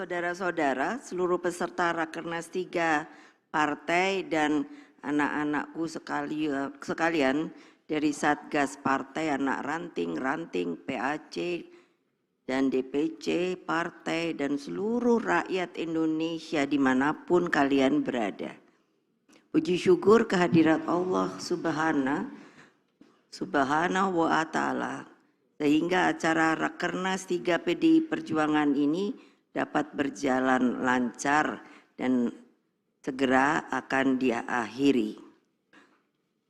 saudara-saudara, seluruh peserta Rakernas 3 partai dan anak-anakku sekalian dari Satgas Partai Anak Ranting, PAC, dan DPC, partai, dan seluruh rakyat Indonesia dimanapun kalian berada. Puji syukur kehadirat Allah Subhanahu wa ta'ala, sehingga acara Rakernas 3 PDI Perjuangan ini dapat berjalan lancar dan segera akan diakhiri.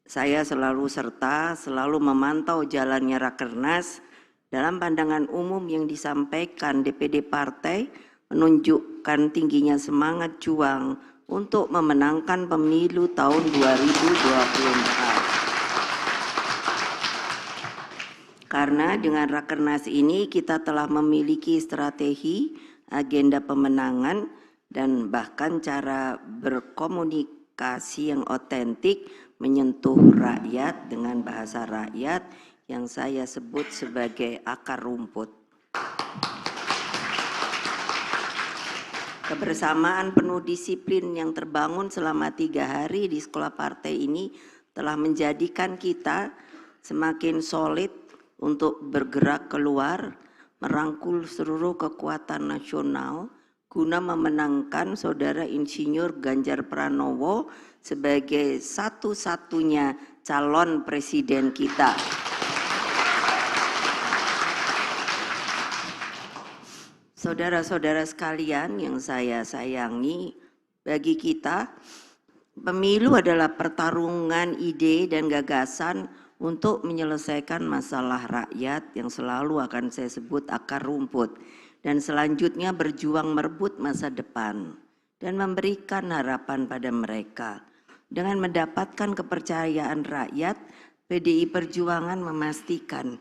Saya selalu memantau jalannya Rakernas. Dalam pandangan umum yang disampaikan DPD partai menunjukkan tingginya semangat juang untuk memenangkan pemilu tahun 2024. Karena dengan Rakernas ini kita telah memiliki strategi, agenda pemenangan, dan bahkan cara berkomunikasi yang otentik menyentuh rakyat dengan bahasa rakyat yang saya sebut sebagai akar rumput. Kebersamaan penuh disiplin yang terbangun selama 3 hari di sekolah partai ini telah menjadikan kita semakin solid untuk bergerak keluar, merangkul seluruh kekuatan nasional guna memenangkan Saudara Insinyur Ganjar Pranowo sebagai satu-satunya calon presiden kita. Saudara-saudara sekalian yang saya sayangi, bagi kita pemilu adalah pertarungan ide dan gagasan untuk menyelesaikan masalah rakyat yang selalu akan saya sebut akar rumput, dan selanjutnya berjuang merebut masa depan dan memberikan harapan pada mereka. Dengan mendapatkan kepercayaan rakyat, PDI Perjuangan memastikan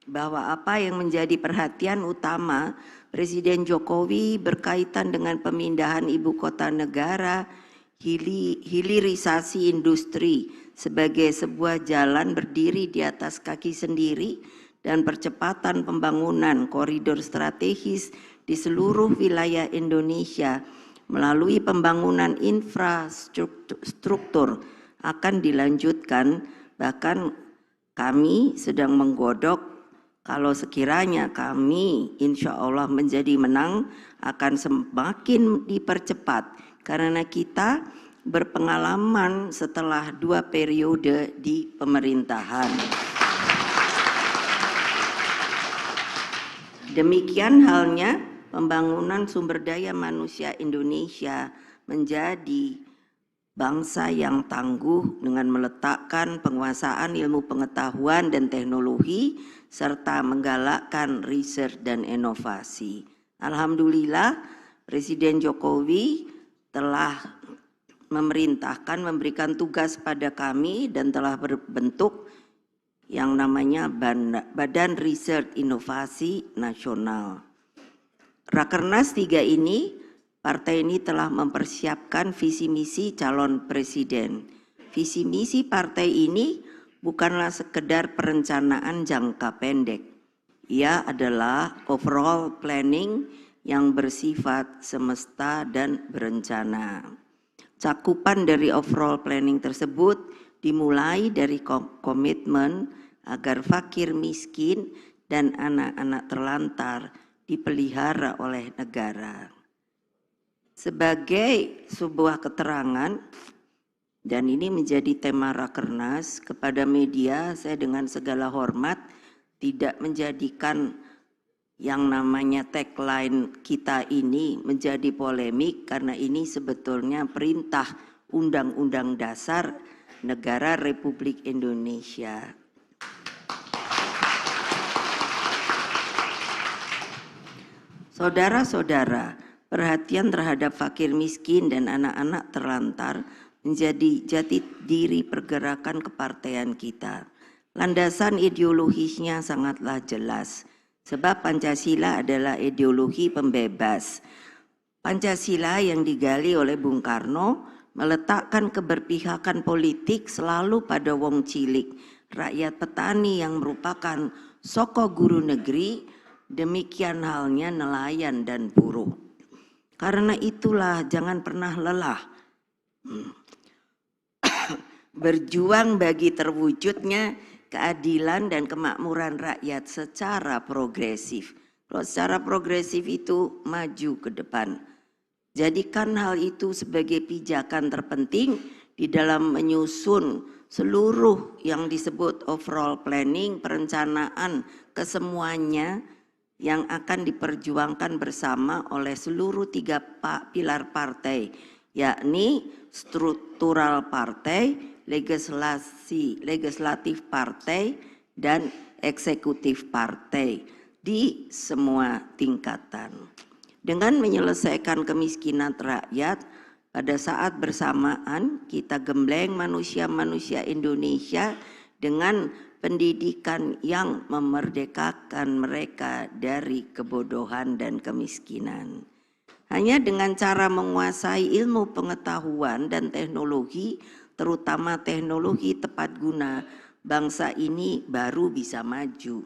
bahwa apa yang menjadi perhatian utama Presiden Jokowi berkaitan dengan pemindahan ibu kota negara, hilirisasi industri sebagai sebuah jalan berdiri di atas kaki sendiri, dan percepatan pembangunan koridor strategis di seluruh wilayah Indonesia melalui pembangunan infrastruktur akan dilanjutkan. Bahkan kami sedang menggodok, kalau sekiranya kami insya Allah menjadi menang, akan semakin dipercepat karena kita berpengalaman setelah 2 periode di pemerintahan. Demikian halnya pembangunan sumber daya manusia Indonesia menjadi bangsa yang tangguh dengan meletakkan penguasaan ilmu pengetahuan dan teknologi serta menggalakkan riset dan inovasi. Alhamdulillah, Presiden Jokowi telah memberikan tugas pada kami dan telah berbentuk yang namanya Badan Riset Inovasi Nasional. Rakernas 3 ini, partai ini telah mempersiapkan visi misi calon presiden. Visi misi partai ini bukanlah sekedar perencanaan jangka pendek. Ia adalah overall planning yang bersifat semesta dan berencana. Cakupan dari overall planning tersebut dimulai dari komitmen agar fakir miskin dan anak-anak terlantar dipelihara oleh negara. Sebagai sebuah keterangan, dan ini menjadi tema Rakernas, kepada media saya dengan segala hormat tidak menjadikan yang namanya tagline kita ini menjadi polemik, karena ini sebetulnya perintah Undang-Undang Dasar Negara Republik Indonesia. Saudara-saudara, perhatian terhadap fakir miskin dan anak-anak terlantar menjadi jati diri pergerakan kepartaian kita. Landasan ideologisnya sangatlah jelas, sebab Pancasila adalah ideologi pembebas. Pancasila yang digali oleh Bung Karno meletakkan keberpihakan politik selalu pada wong cilik, rakyat petani yang merupakan soko guru negeri, Demikian halnya nelayan dan buruh. Karena itulah jangan pernah lelah berjuang bagi terwujudnya keadilan dan kemakmuran rakyat secara progresif. Kalau secara progresif itu maju ke depan. Jadikan hal itu sebagai pijakan terpenting di dalam menyusun seluruh yang disebut overall planning, perencanaan kesemuanya yang akan diperjuangkan bersama oleh seluruh 3 pilar partai, yakni struktural partai, legislatif partai, dan eksekutif partai di semua tingkatan. Dengan menyelesaikan kemiskinan rakyat, pada saat bersamaan kita gembleng manusia-manusia Indonesia dengan pendidikan yang memerdekakan mereka dari kebodohan dan kemiskinan. Hanya dengan cara menguasai ilmu pengetahuan dan teknologi, terutama teknologi tepat guna, bangsa ini baru bisa maju.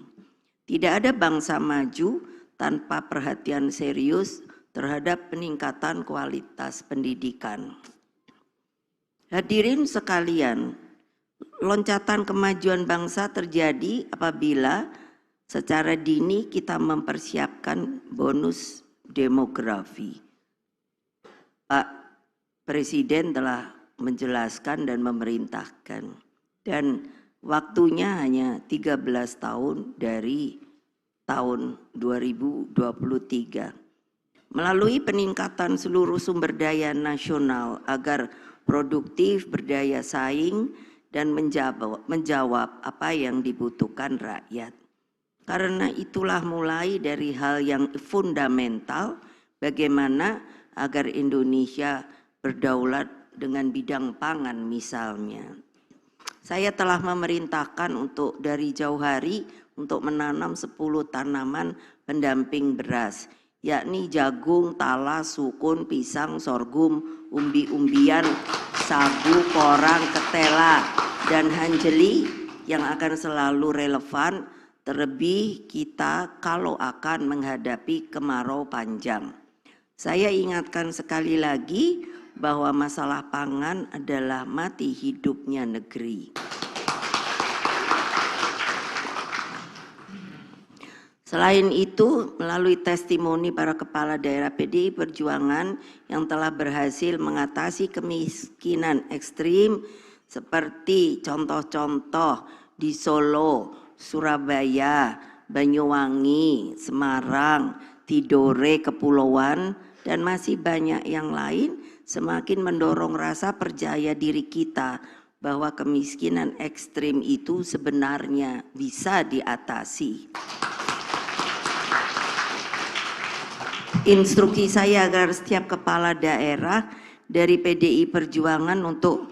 Tidak ada bangsa maju tanpa perhatian serius terhadap peningkatan kualitas pendidikan. Hadirin sekalian, loncatan kemajuan bangsa terjadi apabila secara dini kita mempersiapkan bonus demografi. Pak Presiden telah menjelaskan dan memerintahkan, dan waktunya hanya 13 tahun dari tahun 2023. Melalui peningkatan seluruh sumber daya nasional agar produktif, berdaya saing, dan menjawab apa yang dibutuhkan rakyat. Karena itulah mulai dari hal yang fundamental, bagaimana agar Indonesia berdaulat dengan bidang pangan misalnya. Saya telah memerintahkan untuk dari jauh hari untuk menanam 10 tanaman pendamping beras, yakni jagung, talas, sukun, pisang, sorghum, umbi-umbian, sagu, porang, ketela, dan hanjeli yang akan selalu relevan, terlebih kita kalau akan menghadapi kemarau panjang. Saya ingatkan sekali lagi bahwa masalah pangan adalah mati hidupnya negeri. Selain itu, melalui testimoni para kepala daerah PDI Perjuangan yang telah berhasil mengatasi kemiskinan ekstrim seperti contoh-contoh di Solo, Surabaya, Banyuwangi, Semarang, Tidore, Kepulauan, dan masih banyak yang lain, semakin mendorong rasa percaya diri kita bahwa kemiskinan ekstrim itu sebenarnya bisa diatasi. Instruksi saya agar setiap kepala daerah dari PDI Perjuangan untuk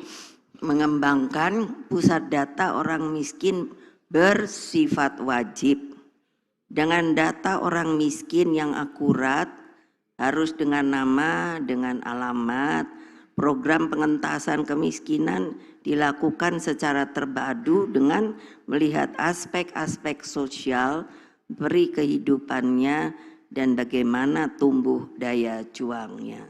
mengembangkan pusat data orang miskin bersifat wajib. Dengan data orang miskin yang akurat, harus dengan nama, dengan alamat. Program pengentasan kemiskinan dilakukan secara terpadu dengan melihat aspek-aspek sosial, beri kehidupannya, dan bagaimana tumbuh daya juangnya.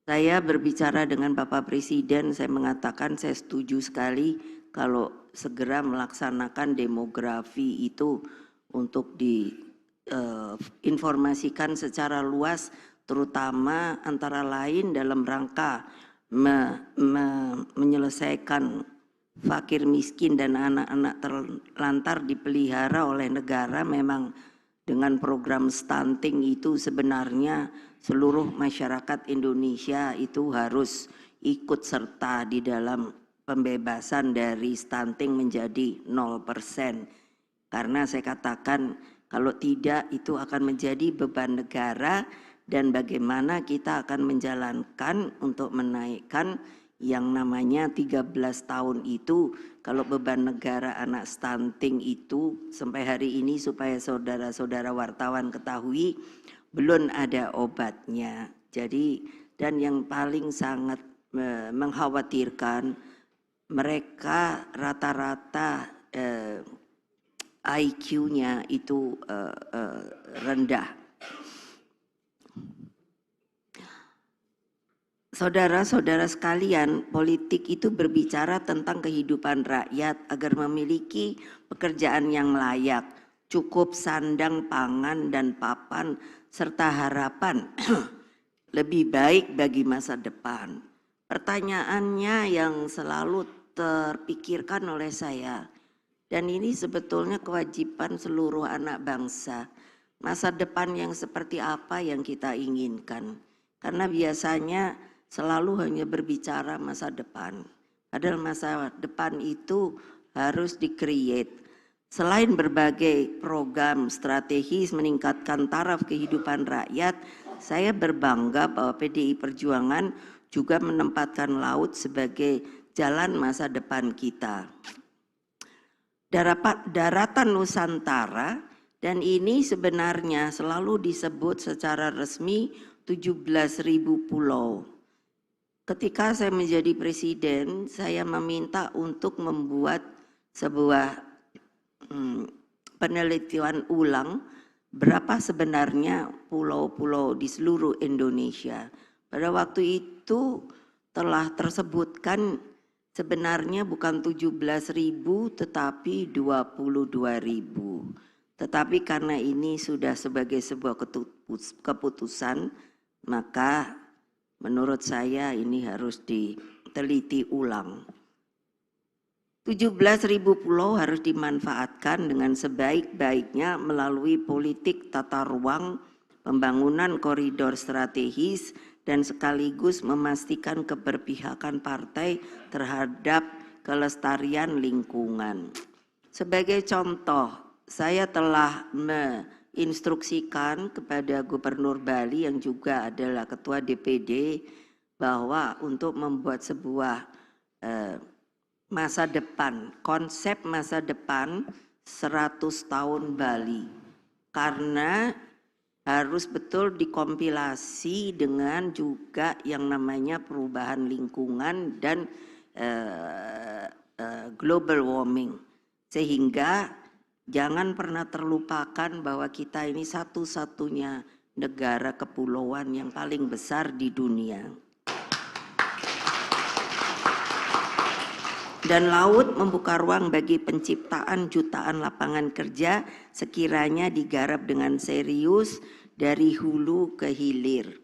Saya berbicara dengan Bapak Presiden, saya mengatakan saya setuju sekali kalau segera melaksanakan demografi itu untuk diinformasikan secara luas, terutama antara lain dalam rangka menyelesaikan fakir miskin dan anak-anak terlantar dipelihara oleh negara. Memang dengan program stunting itu sebenarnya seluruh masyarakat Indonesia itu harus ikut serta di dalam pembebasan dari stunting menjadi 0%. Karena saya katakan kalau tidak itu akan menjadi beban negara, dan bagaimana kita akan menjalankan untuk menaikkan yang namanya 13 tahun itu. Kalau beban negara anak stunting itu sampai hari ini, supaya saudara-saudara wartawan ketahui, belum ada obatnya. Jadi, dan yang paling sangat mengkhawatirkan, mereka rata-rata IQ-nya itu rendah. Saudara-saudara sekalian, politik itu berbicara tentang kehidupan rakyat agar memiliki pekerjaan yang layak, cukup sandang, pangan, dan papan, serta harapan lebih baik bagi masa depan. Pertanyaannya yang selalu terpikirkan oleh saya, dan ini sebetulnya kewajiban seluruh anak bangsa, masa depan yang seperti apa yang kita inginkan? Karena biasanya selalu hanya berbicara masa depan. Padahal masa depan itu harus di-create. Selain berbagai program strategis meningkatkan taraf kehidupan rakyat, saya berbangga bahwa PDI Perjuangan juga menempatkan laut sebagai jalan masa depan kita. Daratan Nusantara, dan ini sebenarnya selalu disebut secara resmi 17.000 pulau. Ketika saya menjadi presiden, saya meminta untuk membuat sebuah penelitian ulang berapa sebenarnya pulau-pulau di seluruh Indonesia. Pada waktu itu telah tersebutkan sebenarnya bukan 17.000 tetapi 22.000. Tetapi karena ini sudah sebagai sebuah keputusan, maka menurut saya ini harus diteliti ulang. 17.000 pulau harus dimanfaatkan dengan sebaik-baiknya melalui politik tata ruang, pembangunan koridor strategis, dan sekaligus memastikan keberpihakan partai terhadap kelestarian lingkungan. Sebagai contoh, saya telah instruksikan kepada Gubernur Bali yang juga adalah Ketua DPD bahwa untuk membuat sebuah masa depan, konsep masa depan 100 tahun Bali, karena harus betul dikompilasi dengan juga yang namanya perubahan lingkungan dan global warming, sehingga jangan pernah terlupakan bahwa kita ini satu-satunya negara kepulauan yang paling besar di dunia. Dan laut membuka ruang bagi penciptaan jutaan lapangan kerja sekiranya digarap dengan serius dari hulu ke hilir.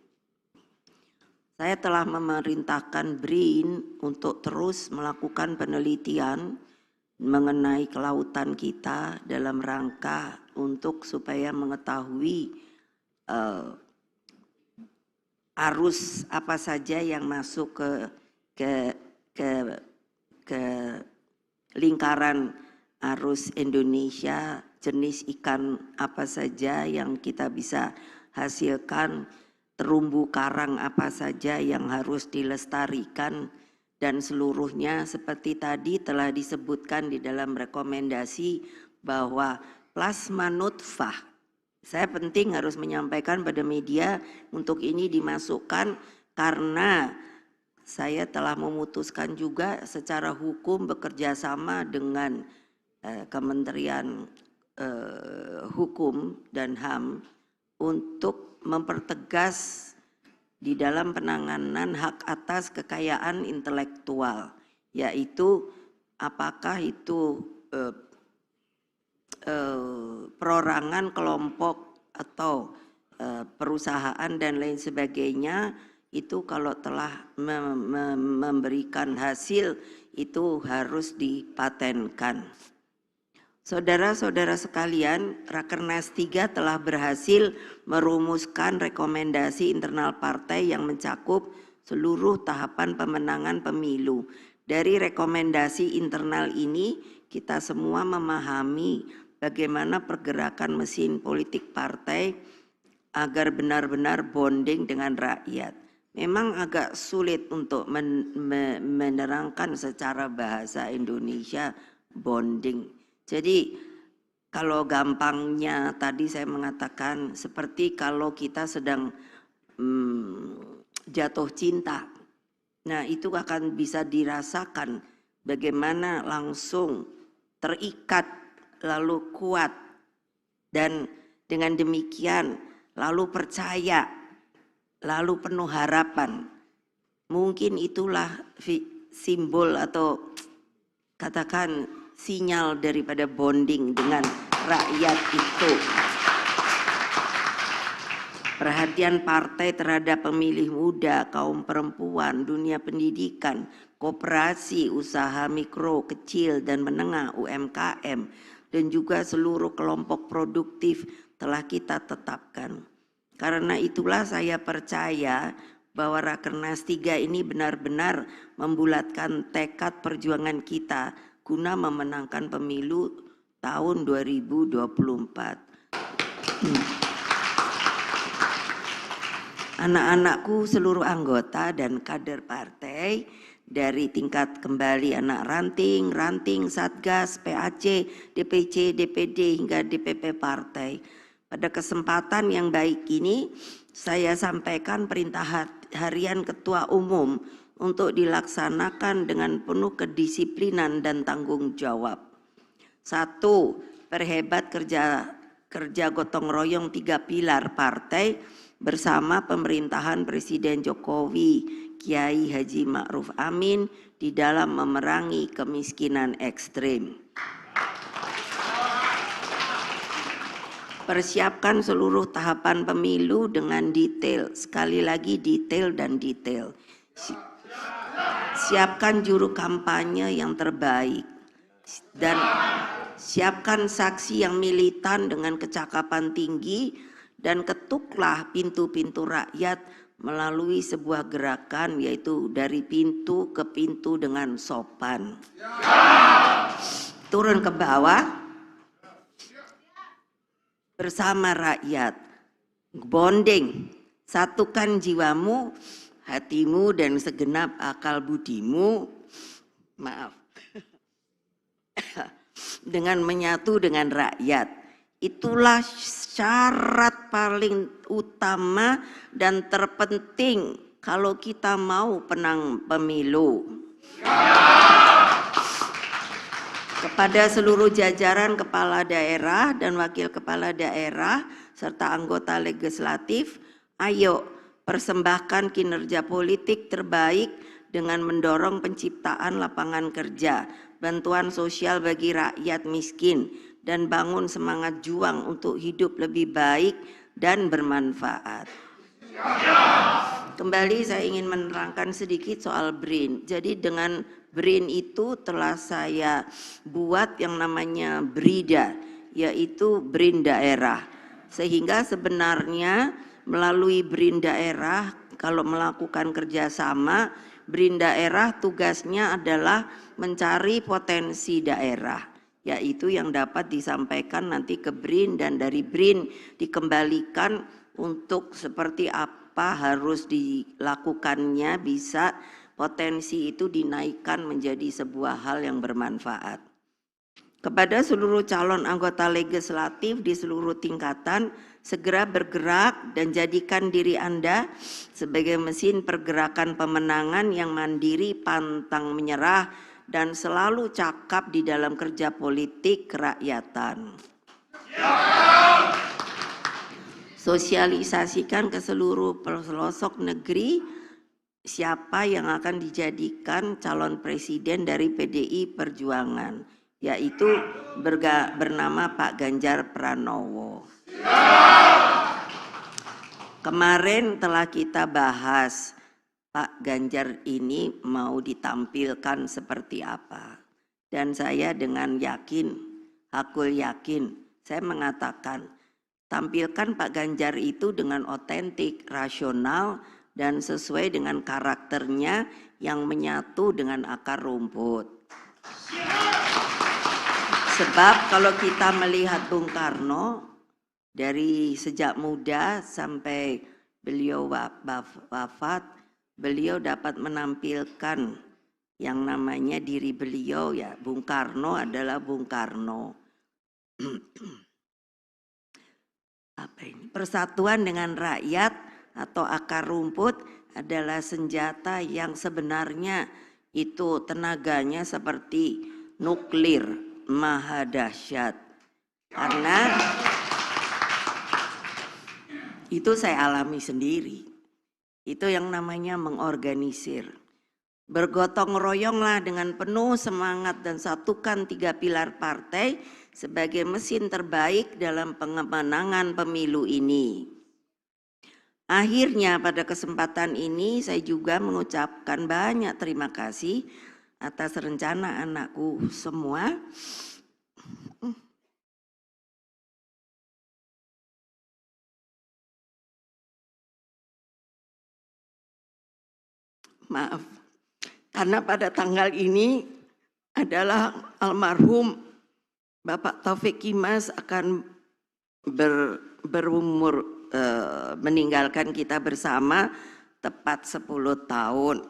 Saya telah memerintahkan BRIN untuk terus melakukan penelitian mengenai kelautan kita dalam rangka untuk supaya mengetahui arus apa saja yang masuk ke lingkaran arus Indonesia, jenis ikan apa saja yang kita bisa hasilkan, terumbu karang apa saja yang harus dilestarikan, dan seluruhnya seperti tadi telah disebutkan di dalam rekomendasi bahwa plasma nutfah, saya penting harus menyampaikan pada media untuk ini dimasukkan karena saya telah memutuskan juga secara hukum bekerja sama dengan Kementerian Hukum dan HAM untuk mempertegas di dalam penanganan hak atas kekayaan intelektual, yaitu apakah itu perorangan kelompok atau perusahaan dan lain sebagainya, itu kalau telah memberikan hasil itu harus dipatenkan. Saudara-saudara sekalian, Rakernas 3 telah berhasil merumuskan rekomendasi internal partai yang mencakup seluruh tahapan pemenangan pemilu. Dari rekomendasi internal ini, kita semua memahami bagaimana pergerakan mesin politik partai agar benar-benar bonding dengan rakyat. Memang agak sulit untuk menerangkan secara bahasa Indonesia bonding. Jadi kalau gampangnya tadi saya mengatakan seperti kalau kita sedang jatuh cinta. Nah itu akan bisa dirasakan bagaimana langsung terikat lalu kuat, dan dengan demikian lalu percaya, lalu penuh harapan. Mungkin itulah simbol atau katakan sinyal daripada bonding dengan rakyat itu. Perhatian partai terhadap pemilih muda, kaum perempuan, dunia pendidikan, koperasi, usaha mikro, kecil dan menengah, UMKM, dan juga seluruh kelompok produktif telah kita tetapkan. Karena itulah saya percaya bahwa Rakernas 3 ini benar-benar membulatkan tekad perjuangan kita guna memenangkan pemilu tahun 2024. Anak-anakku seluruh anggota dan kader partai dari tingkat kembali anak ranting, satgas, PAC, DPC, DPD hingga DPP partai. Pada kesempatan yang baik ini saya sampaikan perintah harian Ketua Umum untuk dilaksanakan dengan penuh kedisiplinan dan tanggung jawab. 1. Perhebat kerja gotong royong 3 pilar partai bersama pemerintahan Presiden Jokowi, Kiai Haji Ma'ruf Amin di dalam memerangi kemiskinan ekstrim. Persiapkan seluruh tahapan pemilu dengan detail, sekali lagi detail dan detail. Siapkan juru kampanye yang terbaik dan siapkan saksi yang militan dengan kecakapan tinggi. Dan ketuklah pintu-pintu rakyat melalui sebuah gerakan yaitu dari pintu ke pintu dengan sopan. Turun ke bawah bersama rakyat. Bonding, satukan jiwamu, hatimu dan segenap akal budimu. Maaf. Dengan menyatu dengan rakyat. Itulah syarat paling utama dan terpenting kalau kita mau menang pemilu. Kepada seluruh jajaran kepala daerah dan wakil kepala daerah serta anggota legislatif, ayo persembahkan kinerja politik terbaik dengan mendorong penciptaan lapangan kerja, bantuan sosial bagi rakyat miskin, dan bangun semangat juang untuk hidup lebih baik dan bermanfaat. Kembali saya ingin menerangkan sedikit soal BRIN. Jadi dengan BRIN itu telah saya buat yang namanya BRIDA, yaitu BRIN daerah. Sehingga sebenarnya melalui BRIN daerah kalau melakukan kerjasama, BRIN daerah tugasnya adalah mencari potensi daerah, yaitu yang dapat disampaikan nanti ke BRIN dan dari BRIN dikembalikan untuk seperti apa harus dilakukannya bisa potensi itu dinaikkan menjadi sebuah hal yang bermanfaat. Kepada seluruh calon anggota legislatif di seluruh tingkatan, segera bergerak dan jadikan diri Anda sebagai mesin pergerakan pemenangan yang mandiri, pantang menyerah, dan selalu cakap di dalam kerja politik kerakyatan. Sosialisasikan ke seluruh pelosok negeri siapa yang akan dijadikan calon presiden dari PDI Perjuangan, yaitu bernama Pak Ganjar Pranowo. Kemarin telah kita bahas Pak Ganjar ini mau ditampilkan seperti apa. Dan saya dengan yakin, hakul yakin, saya mengatakan tampilkan Pak Ganjar itu dengan otentik, rasional, dan sesuai dengan karakternya yang menyatu dengan akar rumput. Sebab kalau kita melihat Bung Karno dari sejak muda sampai beliau wafat, beliau dapat menampilkan yang namanya diri beliau, ya Bung Karno adalah Bung Karno. Apa ini? Persatuan dengan rakyat atau akar rumput adalah senjata yang sebenarnya itu tenaganya seperti nuklir maha dahsyat. Karena itu saya alami sendiri. Itu yang namanya mengorganisir. Bergotong royonglah dengan penuh semangat dan satukan 3 pilar partai sebagai mesin terbaik dalam pemenangan pemilu ini. Akhirnya pada kesempatan ini saya juga mengucapkan banyak terima kasih atas rencana anakku semua. Maaf, karena pada tanggal ini adalah almarhum Bapak Taufik Kimas akan berumur meninggalkan kita bersama tepat 10 tahun.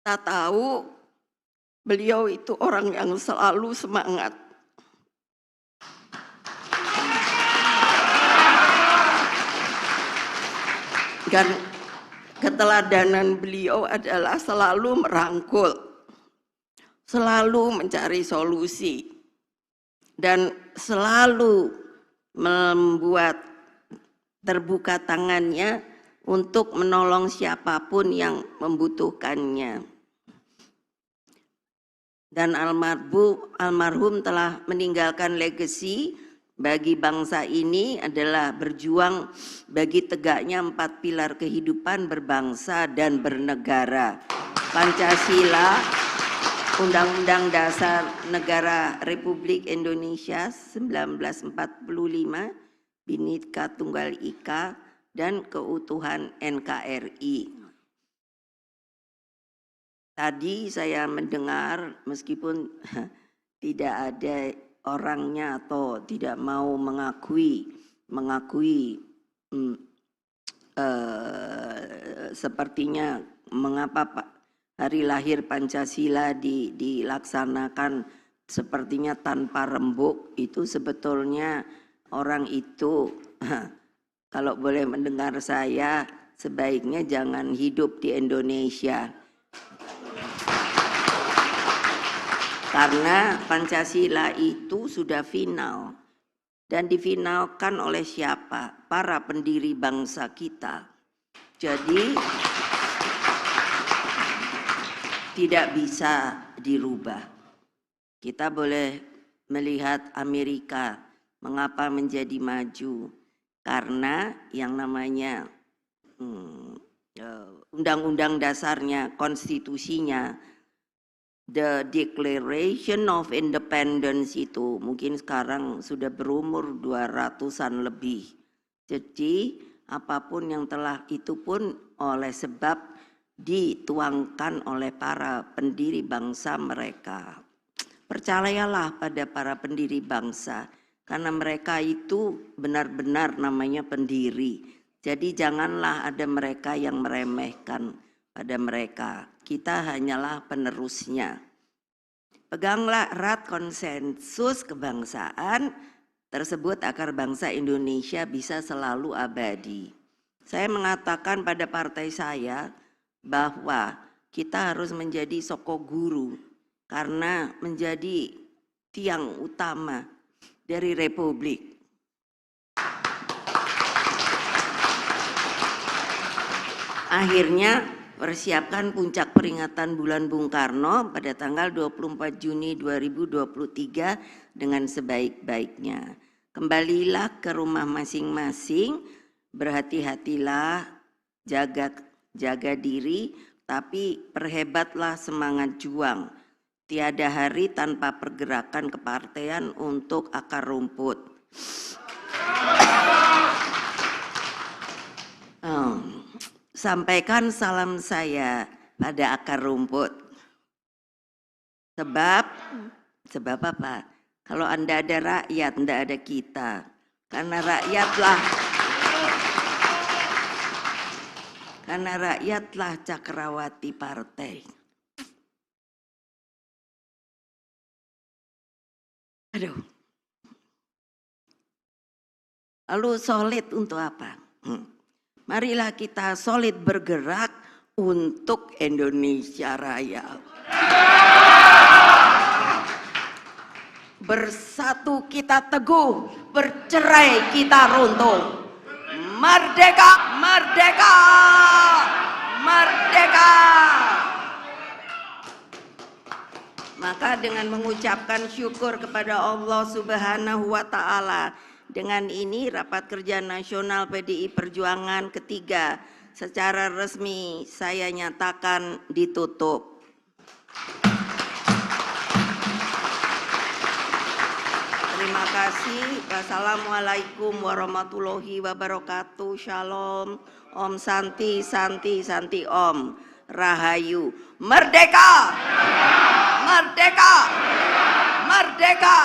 Kita tahu beliau itu orang yang selalu semangat. Dan keteladanan beliau adalah selalu merangkul, selalu mencari solusi, dan selalu membuat terbuka tangannya untuk menolong siapapun yang membutuhkannya. Dan almarhum telah meninggalkan legasi bagi bangsa ini adalah berjuang bagi tegaknya 4 pilar kehidupan berbangsa dan bernegara. Pancasila, Undang-Undang Dasar Negara Republik Indonesia 1945, Bhinneka Tunggal Ika, dan keutuhan NKRI. Tadi saya mendengar meskipun tidak ada orangnya atau tidak mau mengakui sepertinya mengapa Pak hari lahir Pancasila dilaksanakan sepertinya tanpa rembuk. Itu sebetulnya orang itu kalau boleh mendengar saya sebaiknya jangan hidup di Indonesia. Karena Pancasila itu sudah final dan difinalkan oleh siapa? Para pendiri bangsa kita. Jadi tidak bisa dirubah. Kita boleh melihat Amerika mengapa menjadi maju, karena yang namanya undang-undang dasarnya, konstitusinya, the Declaration of Independence itu mungkin sekarang sudah berumur 200-an lebih. Jadi apapun yang telah itu pun oleh sebab dituangkan oleh para pendiri bangsa mereka. Percayalah pada para pendiri bangsa karena mereka itu benar-benar namanya pendiri. Jadi janganlah ada mereka yang meremehkan pada mereka. Kita hanyalah penerusnya. Peganglah erat konsensus kebangsaan tersebut agar bangsa Indonesia bisa selalu abadi. Saya mengatakan pada partai saya bahwa kita harus menjadi soko guru karena menjadi tiang utama dari Republik. Akhirnya persiapkan puncak peringatan bulan Bung Karno pada tanggal 24 Juni 2023 dengan sebaik-baiknya. Kembalilah ke rumah masing-masing, berhati-hatilah, jaga diri, tapi perhebatlah semangat juang. Tiada hari tanpa pergerakan kepartean untuk akar rumput. Sampaikan salam saya pada akar rumput. Sebab apa? Kalau Anda ada rakyat, Anda ada kita. Karena rakyatlah cakrawati partai. Aduh. Lalu solid untuk apa? Marilah kita solid bergerak untuk Indonesia Raya. Bersatu kita teguh, bercerai kita runtuh. Merdeka, merdeka, merdeka. Maka dengan mengucapkan syukur kepada Allah Subhanahu wa Ta'ala, dengan ini Rapat Kerja Nasional PDI Perjuangan ketiga secara resmi saya nyatakan ditutup. Terima kasih. Wassalamualaikum warahmatullahi wabarakatuh. Shalom. Om Santi, Santi, Santi Om. Rahayu. Merdeka! Merdeka! Merdeka!